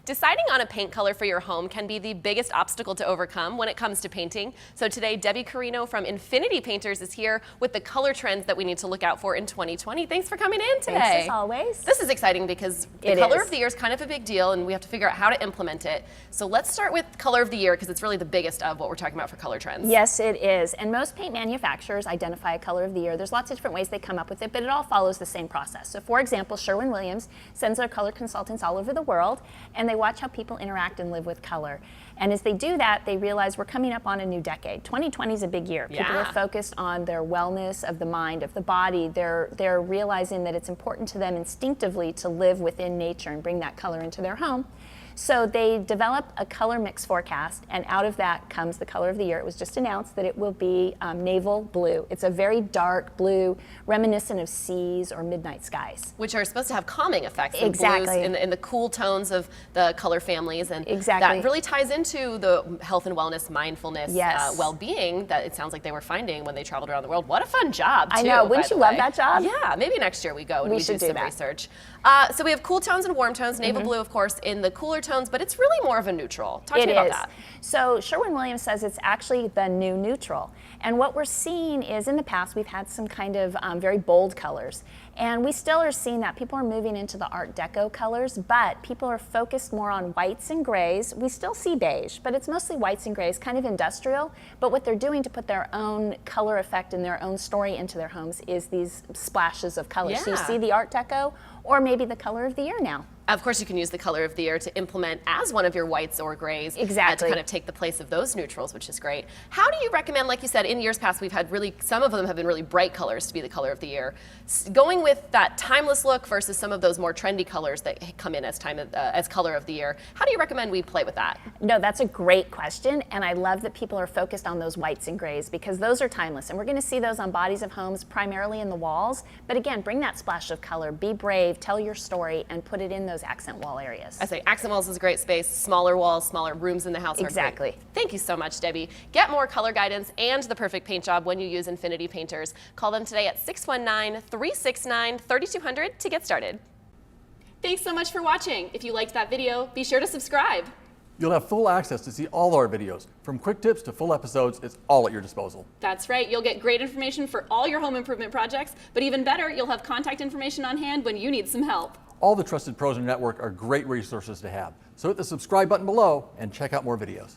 Deciding on a paint color for your home can be the biggest obstacle to overcome when it comes to painting. So today, Debbie Carino from Infinity Painters is here with the color trends that we need to look out for in 2020. Thanks for coming in today. Thanks as always. This is exciting because the color of the year is kind of a big deal and we have to figure out how to implement it. So let's start with color of the year because it's really the biggest of what we're talking about for color trends. Yes, it is. And most paint manufacturers identify a color of the year. There's lots of different ways they come up with it, but it all follows the same process. So for example, Sherwin-Williams sends their color consultants all over the world and they watch how people interact and live with color. And as they do that, they realize we're coming up on a new decade. 2020 is a big year. People are focused on their wellness of the mind, of the body. They're realizing that it's important to them instinctively to live within nature and bring that color into their home. So they develop a color mix forecast, and out of that comes the color of the year. It was just announced that it will be naval blue. It's a very dark blue, reminiscent of seas or midnight skies. Which are supposed to have calming effects. Exactly. Blues in the cool tones of the color families. And exactly. that really ties into the health and wellness, mindfulness, well-being that it sounds like they were finding when they traveled around the world. What a fun job, too, I know. Wouldn't you love that job? Yeah, maybe next year we go and we do some research. So we have cool tones and warm tones. Naval blue, of course, in the cooler tones, but it's really more of a neutral. Talk to me about that. So Sherwin-Williams says it's actually the new neutral. And what we're seeing is in the past we've had some kind of very bold colors. And we still are seeing that. People are moving into the Art Deco colors, but people are focused more on whites and grays. We still see beige, but it's mostly whites and grays, kind of industrial. But what they're doing to put their own color effect and their own story into their homes is these splashes of color. So you see the Art Deco, or maybe the color of the year now. Of course, you can use the color of the year to implement as one of your whites or grays. Exactly. To kind of take the place of those neutrals, which is great. How do you recommend, like you said, in years past, we've had some of them have been really bright colors to be the color of the year. Going with that timeless look versus some of those more trendy colors that come in as color of the year, how do you recommend we play with that? No, that's a great question, and I love that people are focused on those whites and grays because those are timeless, and we're going to see those on bodies of homes, primarily in the walls. But again, bring that splash of color, be brave, tell your story, and put it in those accent wall areas. I say accent walls is a great space. Smaller walls, smaller rooms in the house are great. Thank you so much, Debbie. Get more color guidance and the perfect paint job when you use Infinity Painters. Call them today at 619-369-3200 to get started. Thanks so much for watching. If you liked that video, be sure to subscribe. You'll have full access to see all our videos. From quick tips to full episodes, it's all at your disposal. That's right. You'll get great information for all your home improvement projects, but even better, you'll have contact information on hand when you need some help. All the trusted pros in the network are great resources to have. So hit the subscribe button below and check out more videos.